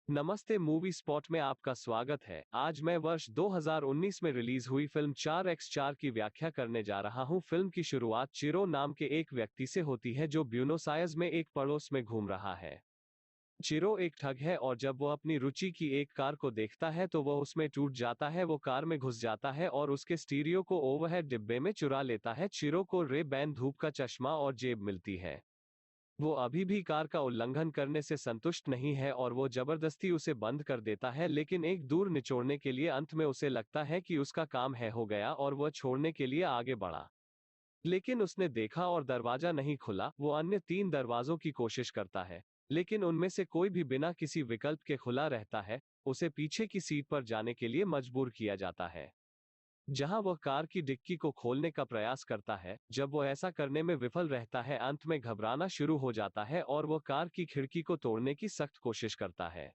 नमस्ते movie spot में आपका स्वागत है। आज मैं वर्ष 2019 में रिलीज हुई फिल्म 4x4 की व्याख्या करने जा रहा हूं। फिल्म की शुरुआत चिरो नाम के एक व्यक्ति से होती है जो ब्यूनोस आयर्स में एक पड़ोस में घूम रहा है। चिरो एक ठग है और जब वो अपनी रुचि की एक कार को देखता है तो वह उसमें टूट जाता है। वो कार में घुस जाता है और उसके स्टीरियो को ओवरहेड डिब्बे में चुरा लेता है। चिरो को रे बैन धूप का चश्मा और जेब मिलती है। वो अभी भी कार का उल्लंघन करने से संतुष्ट नहीं है और वो जबरदस्ती उसे बंद कर देता है, लेकिन एक दूर निचोड़ने के लिए अंत में उसे लगता है कि उसका काम है हो गया और वह छोड़ने के लिए आगे बढ़ा। लेकिन उसने देखा और दरवाजा नहीं खुला। वो अन्य 3 दरवाजों की कोशिश करता है, लेकिन उनमें से कोई भी बिना किसी विकल्प के खुला रहता है। उसे पीछे की सीट पर जाने के लिए मजबूर किया जाता है, जहां वह कार की डिक्की को खोलने का प्रयास करता है। जब वह ऐसा करने में विफल रहता है, अंत में घबराना शुरू हो जाता है और वह कार की खिड़की को तोड़ने की सख्त कोशिश करता है,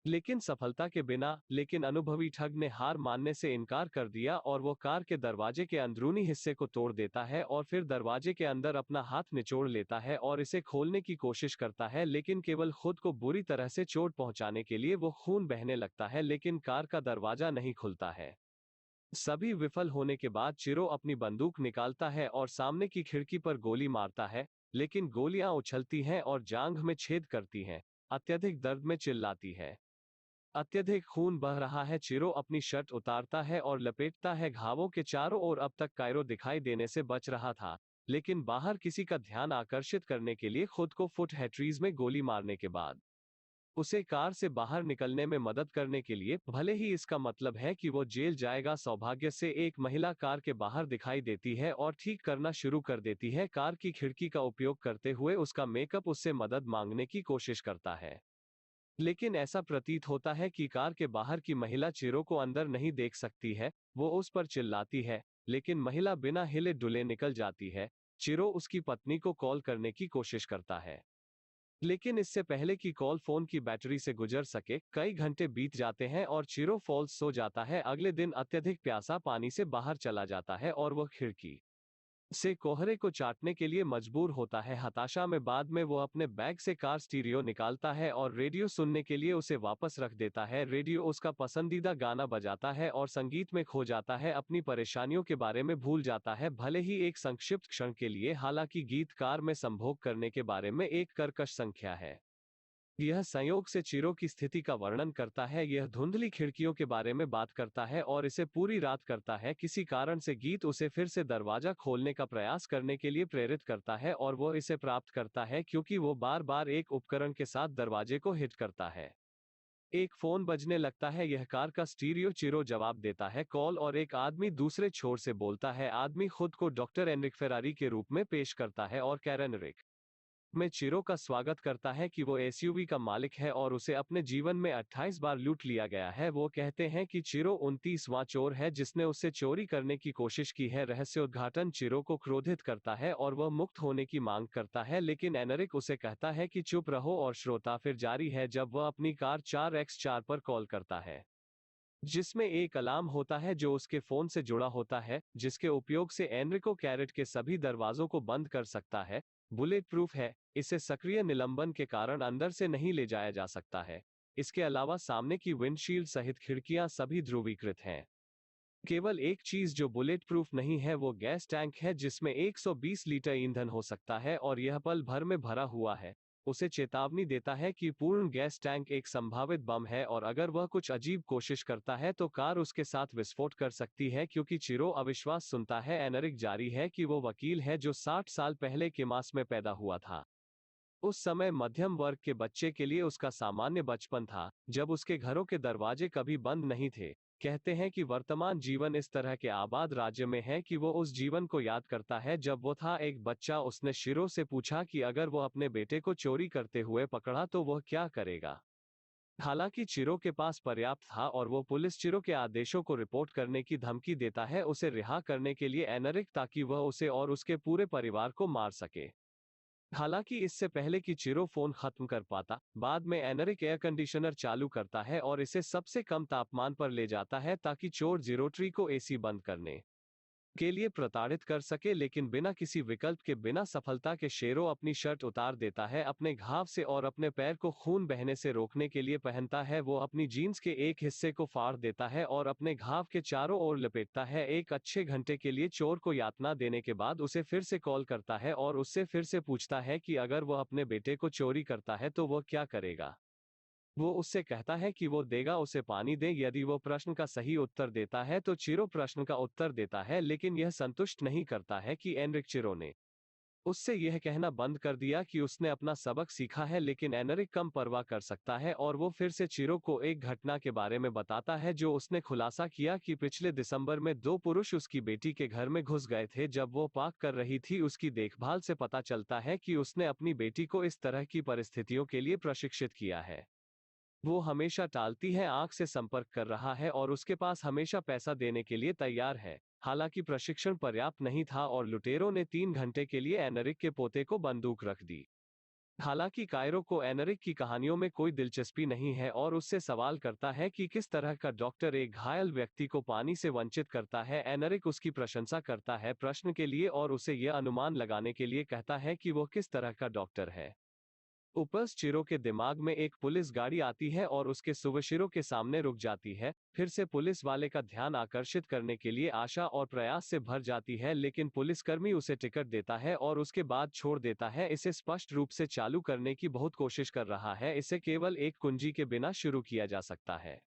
लेकिन सफलता के बिना। लेकिन अनुभवी ठग ने हार मानने से इनकार कर दिया और वो कार के दरवाजे के अंदरूनी हिस्से को तोड़ देता है और फिर दरवाजे के अंदर अपना हाथ निचोड़ लेता है और इसे खोलने की कोशिश करता है, लेकिन केवल खुद को बुरी तरह से चोट पहुंचाने के लिए। वो खून बहने लगता है, लेकिन कार का दरवाजा नहीं खुलता है। सभी विफल होने के बाद चिरो अपनी बंदूक निकालता है और सामने की खिड़की पर गोली मारता है, लेकिन गोलियां उछलती हैं और जांघ में छेद करती हैं। अत्यधिक दर्द में चिल्लाती है। अत्यधिक खून बह रहा है। चिरो अपनी शर्ट उतारता है और लपेटता है घावों के चारों ओर। अब तक कायरो दिखाई देने से बच रहा था, लेकिन बाहर किसी का ध्यान आकर्षित करने के लिए खुद को फुट हैट्रीज में गोली मारने के बाद उसे कार से बाहर निकलने में मदद करने के लिए, भले ही इसका मतलब है कि वो जेल जाएगा। सौभाग्य से एक महिला कार के बाहर दिखाई देती है और ठीक करना शुरू कर देती है। कार की खिड़की का उपयोग करते हुए उसका मेकअप उससे मदद मांगने की कोशिश करता है, लेकिन ऐसा प्रतीत होता है कि कार के बाहर की महिला चिरो को अंदर नहीं देख सकती है। वो उस पर चिल्लाती है, लेकिन महिला बिना हिले डुले निकल जाती है। चिरो उसकी पत्नी को कॉल करने की कोशिश करता है, लेकिन इससे पहले कि कॉल फोन की बैटरी से गुजर सके, कई घंटे बीत जाते हैं और चिरो फॉल्स सो जाता है। अगले दिन अत्यधिक प्यासा पानी से बाहर चला जाता है और वह खिड़की से कोहरे को चाटने के लिए मजबूर होता है। हताशा में बाद में वो अपने बैग से कार स्टीरियो निकालता है और रेडियो सुनने के लिए उसे वापस रख देता है। रेडियो उसका पसंदीदा गाना बजाता है और संगीत में खो जाता है। अपनी परेशानियों के बारे में भूल जाता है, भले ही एक संक्षिप्त क्षण के लिए। हालांकि गीत कार में संभोग करने के बारे में एक कर्कश संख्या है। यह संयोग से चिरो की स्थिति का वर्णन करता है। यह धुंधली खिड़कियों के बारे में बात करता है और इसे पूरी रात करता है। किसी कारण से गीत उसे फिर से दरवाजा खोलने का प्रयास करने के लिए प्रेरित करता है और वो इसे प्राप्त करता है क्योंकि वो बार बार एक उपकरण के साथ दरवाजे को हिट करता है। एक फोन बजने लगता है। यह कार का स्टीरियो। चिरो जवाब देता है कॉल और एक आदमी दूसरे छोर से बोलता है। आदमी खुद को डॉक्टर एनरिक फेरारी के रूप में पेश करता है और कैरन रिक में चिरो का स्वागत करता है कि वो एसयूवी का मालिक है और उसे अपने जीवन में 28 बार लूट लिया गया है। वो कहते हैं कि चिरो 29वां चोर है जिसने उससे चोरी करने की कोशिश की है। रहस्योद्घाटन चिरो को क्रोधित करता है और वह मुक्त होने की मांग करता है, लेकिन एनरिक उसे कहता है कि चुप रहो। और श्रोता फिर जारी है जब वह अपनी कार 4x4 पर कॉल करता है, जिसमें एक अलार्म होता है जो उसके फोन से जुड़ा होता है, जिसके उपयोग से एनरिको कैरेट के सभी दरवाजों को बंद कर सकता है। बुलेट प्रूफ है, इसे सक्रिय निलंबन के कारण अंदर से नहीं ले जाया जा सकता है। इसके अलावा सामने की विंडशील्ड सहित खिड़कियां सभी ध्रुवीकृत हैं। केवल एक चीज जो बुलेट प्रूफ नहीं है वो गैस टैंक है, जिसमें 120 लीटर ईंधन हो सकता है और यह पल भर में भरा हुआ है। उसे चेतावनी देता है कि पूर्ण गैस टैंक एक संभावित बम है और अगर वह कुछ अजीब कोशिश करता है तो कार उसके साथ विस्फोट कर सकती है। क्योंकि चिरो अविश्वास सुनता है, एनरिक जारी है कि वो वकील है जो 60 साल पहले के मास में पैदा हुआ था। उस समय मध्यम वर्ग के बच्चे के लिए उसका सामान्य बचपन था, जब उसके घरों के दरवाजे कभी बंद नहीं थे। कहते हैं कि वर्तमान जीवन इस तरह के आबाद राज्य में है कि वो उस जीवन को याद करता है जब वो था एक बच्चा। उसने शिरो से पूछा कि अगर वो अपने बेटे को चोरी करते हुए पकड़ा तो वह क्या करेगा। हालांकि चिरो के पास पर्याप्त था और वो पुलिस चिरो के आदेशों को रिपोर्ट करने की धमकी देता है उसे रिहा करने के लिए एनरिक, ताकि वह उसे और उसके पूरे परिवार को मार सके। हालांकि इससे पहले कि चिरो फोन खत्म कर पाता, बाद में एनरिक एयर कंडीशनर चालू करता है और इसे सबसे कम तापमान पर ले जाता है ताकि चोर जीरोट्री को एसी बंद करने के लिए प्रताड़ित कर सके, लेकिन बिना किसी विकल्प के बिना सफलता के शेरो अपनी शर्ट उतार देता है अपने घाव से और अपने पैर को खून बहने से रोकने के लिए पहनता है। वो अपनी जीन्स के एक हिस्से को फाड़ देता है और अपने घाव के चारों ओर लपेटता है। एक अच्छे घंटे के लिए चोर को यातना देने के बाद उसे फिर से कॉल करता है और उससे फिर से पूछता है कि अगर वह अपने बेटे को चोरी करता है तो वह क्या करेगा। वो उससे कहता है कि वो देगा उसे पानी दे। यदि वो प्रश्न का सही उत्तर देता है तो चिरो प्रश्न का उत्तर देता है, लेकिन यह संतुष्ट नहीं करता है कि एनरिक चिरो ने उससे यह कहना बंद कर दिया कि उसने अपना सबक सीखा है। लेकिन एनरिक कम परवाह कर सकता है और वो फिर से चिरो को एक घटना के बारे में बताता है जो उसने खुलासा किया कि पिछले दिसंबर में दो पुरुष उसकी बेटी के घर में घुस गए थे। जब वो पाक कर रही थी उसकी देखभाल से पता चलता है कि उसने अपनी बेटी को इस तरह की परिस्थितियों के लिए प्रशिक्षित किया है। वो हमेशा टालती है, आंख से संपर्क कर रहा है और उसके पास हमेशा पैसा देने के लिए तैयार है। हालांकि प्रशिक्षण पर्याप्त नहीं था और लुटेरों ने 3 घंटे के लिए एनरिक के पोते को बंदूक रख दी। हालांकि कायरो को एनरिक की कहानियों में कोई दिलचस्पी नहीं है और उससे सवाल करता है कि किस तरह का डॉक्टर एक घायल व्यक्ति को पानी से वंचित करता है। एनरिक उसकी प्रशंसा करता है प्रश्न के लिए और उसे यह अनुमान लगाने के लिए कहता है कि वो किस तरह का डॉक्टर है। उपस चिरो के दिमाग में एक पुलिस गाड़ी आती है और उसके सुबशिरों के सामने रुक जाती है। फिर से पुलिस वाले का ध्यान आकर्षित करने के लिए आशा और प्रयास से भर जाती है, लेकिन पुलिसकर्मी उसे टिकट देता है और उसके बाद छोड़ देता है। इसे स्पष्ट रूप से चालू करने की बहुत कोशिश कर रहा है। इसे केवल एक कुंजी के बिना शुरू किया जा सकता है।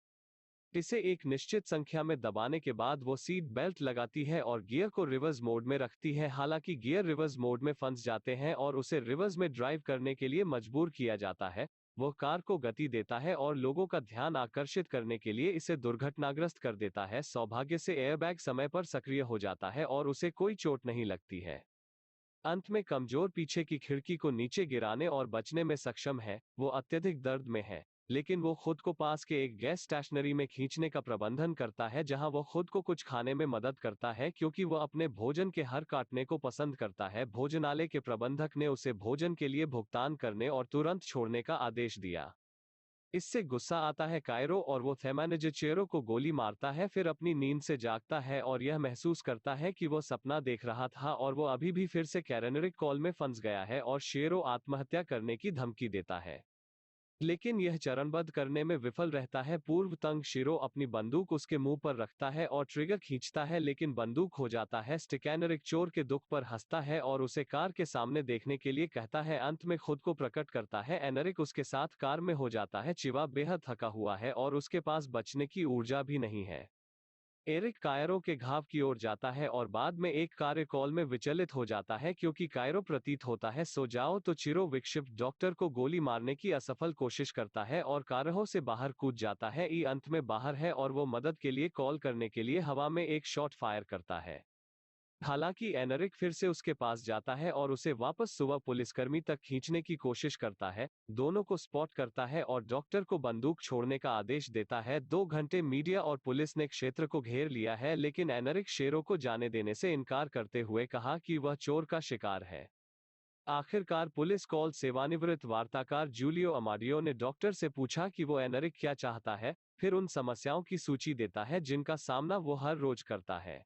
इसे एक निश्चित संख्या में दबाने के बाद वो सीट बेल्ट लगाती है और गियर को रिवर्स मोड में रखती है। हालांकि गियर रिवर्स मोड में फंस जाते हैं और उसे रिवर्स में ड्राइव करने के लिए मजबूर किया जाता है। वो कार को गति देता है और लोगों का ध्यान आकर्षित करने के लिए इसे दुर्घटनाग्रस्त कर देता है। सौभाग्य से एयरबैग समय पर सक्रिय हो जाता है और उसे कोई चोट नहीं लगती है। अंत में कमजोर पीछे की खिड़की को नीचे गिराने और बचने में सक्षम है। वो अत्यधिक दर्द में है, लेकिन वो खुद को पास के एक गैस स्टेशनरी में खींचने का प्रबंधन करता है जहां वो खुद को कुछ खाने में मदद करता है क्योंकि वो अपने भोजन के हर काटने को पसंद करता है। भोजनालय के प्रबंधक ने उसे भोजन के लिए भुगतान करने और तुरंत छोड़ने का आदेश दिया। इससे गुस्सा आता है कायरो और वो थेमानजेचेरो को गोली मारता है। फिर अपनी नींद से जागता है और यह महसूस करता है कि वो सपना देख रहा था और वो अभी भी फिर से कैरेनरिक कॉल में फंस गया है और शेरो आत्महत्या करने की धमकी देता है, लेकिन यह चरणबद्ध करने में विफल रहता है। पूर्व तंग शिरो अपनी बंदूक उसके मुंह पर रखता है और ट्रिगर खींचता है, लेकिन बंदूक हो जाता है। स्टिकैनरिक चोर के दुख पर हंसता है और उसे कार के सामने देखने के लिए कहता है। अंत में खुद को प्रकट करता है। एनरिक उसके साथ कार में हो जाता है। चिवा बेहद थका हुआ है और उसके पास बचने की ऊर्जा भी नहीं है। एरिक कायरो के घाव की ओर जाता है और बाद में एक कार्य कॉल में विचलित हो जाता है क्योंकि कायरो प्रतीत होता है सो जाओ। तो चिरो विक्षिप्त डॉक्टर को गोली मारने की असफल कोशिश करता है और कारहो से बाहर कूद जाता है। ई अंत में बाहर है और वो मदद के लिए कॉल करने के लिए हवा में एक शॉट फायर करता है। हालांकि एनरिक फिर से उसके पास जाता है और उसे वापस सुबह पुलिसकर्मी तक खींचने की कोशिश करता है, दोनों को स्पॉट करता है और डॉक्टर को बंदूक छोड़ने का आदेश देता है। 2 घंटे मीडिया और पुलिस ने क्षेत्र को घेर लिया है, लेकिन एनरिक शेरो को जाने देने से इनकार करते हुए कहा कि वह चोर का शिकार है। आखिरकार पुलिस कॉल सेवानिवृत्त वार्ताकार जूलियो अमाडियो ने डॉक्टर से पूछा कि वो एनरिक क्या चाहता है, फिर उन समस्याओं की सूची देता है जिनका सामना वो हर रोज करता है,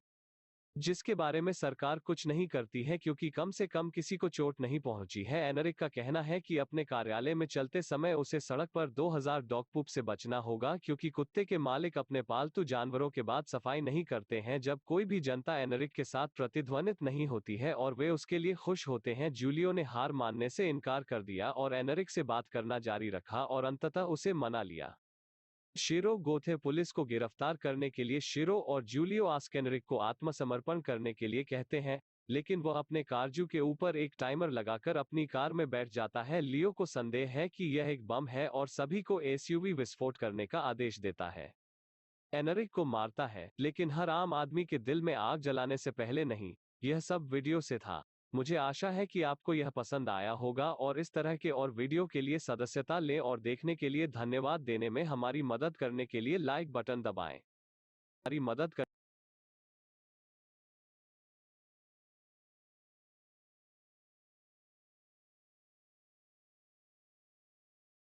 जिसके बारे में सरकार कुछ नहीं करती है क्योंकि कम से कम किसी को चोट नहीं पहुंची है। एनरिक का कहना है कि अपने कार्यालय में चलते समय उसे सड़क पर 2000 डॉग पूप से बचना होगा क्योंकि कुत्ते के मालिक अपने पालतू जानवरों के बाद सफाई नहीं करते हैं। जब कोई भी जनता एनरिक के साथ प्रतिध्वनित नहीं होती है और वे उसके लिए खुश होते हैं। जूलियो ने हार मानने से इनकार कर दिया और एनरिक से बात करना जारी रखा और अंततः उसे मना लिया। शिरो गोथे पुलिस को गिरफ्तार करने के लिए शिरो और जूलियो आस्केनरिक को आत्मसमर्पण करने के लिए कहते हैं, लेकिन वह अपने कारजू के ऊपर एक टाइमर लगाकर अपनी कार में बैठ जाता है। लियो को संदेह है कि यह एक बम है और सभी को एसयूवी विस्फोट करने का आदेश देता है। एनरिक को मारता है, लेकिन हर आम आदमी के दिल में आग जलाने से पहले नहीं। यह सब वीडियो से था। मुझे आशा है कि आपको यह पसंद आया होगा और इस तरह के और वीडियो के लिए सदस्यता लें और देखने के लिए धन्यवाद। देने में हमारी मदद करने के लिए लाइक बटन दबाएं। हमारी मदद कर